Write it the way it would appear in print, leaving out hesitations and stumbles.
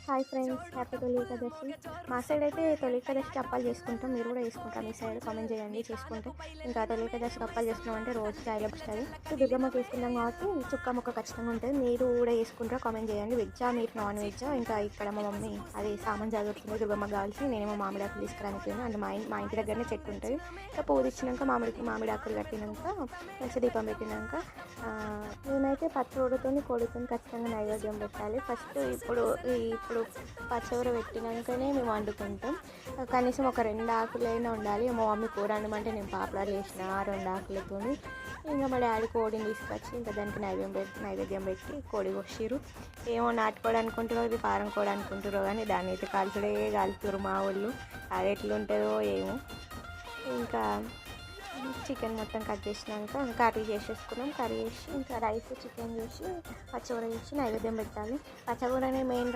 Hi friends, happy తొలి ఏకాదశి. మా side అయితే తొలి ఏకాదశికి అప్పాలు చేసుకుంటాం. మీరు కూడా చేసుకుంటాం మీ సైడ్? కామెంట్ చేయండి చేసుకుంటే. ఇంకా తొలి ఏకాదశికి అప్పాలు చేసుకున్నామంటే రోజు చాయ్లో వస్తుంది. దుర్గమ్మకి వేసుకుంటాం కాబట్టి చుక్క ముక్క ఖచ్చితంగా ఉంటుంది. మీరు కూడా వేసుకుంటారా? కామెంట్ చేయండి. వెజ్జా మీరు నాన్ వెజ్జా? ఇంకా ఇక్కడ మా మమ్మీ అది సామాన్ చదువుతుంది దుర్గమ్మకి కావాల్సి. నేనేమో మామిడాకులు తీసుకురానికి అంటే మా ఇంటి దగ్గరనే చెట్టు ఉంటుంది. ఇంకా పూజ ఇచ్చినాక మామిడాకులు కట్టినాక నెక్స్ట్ దీపం పెట్టినాక మేమైతే పచ్చడితో కోడితో ఖచ్చితంగా నైవేద్యం పెట్టాలి. ఫస్ట్ ఇప్పుడు పచ్చడి పెట్టినాకనే మేము వండుకుంటాం. కనీసం ఒక 2 ఆకులైనా ఉండాలి. మా మమ్మీ కూర వండమంటే నేను పాపడాలు వేసిన 2 ఆకులతో. ఇంకా మా డాడీ కోడిని తీసుకొచ్చి ఇంకా దానికి నైవేద్యం పెట్టి కోడి కోసిరు. ఏమో నాటుకోడి అనుకుంటారో ఇది ఫారం కోడి అనుకుంటారో కానీ దాన్ని అయితే కాలుతురు మా వాళ్ళు. అది ఎట్లుంటుందో ఏమో. ఇంకా చికెన్ మొత్తం కట్ చేసినాక కర్రీ చేసేసుకున్నాం. కర్రీ చేసి ఇంకా రైస్ చికెన్ చేసి పచ్చడి చేసి నైవేద్యం పెట్టాలి. పచ్చడినే మెయిన్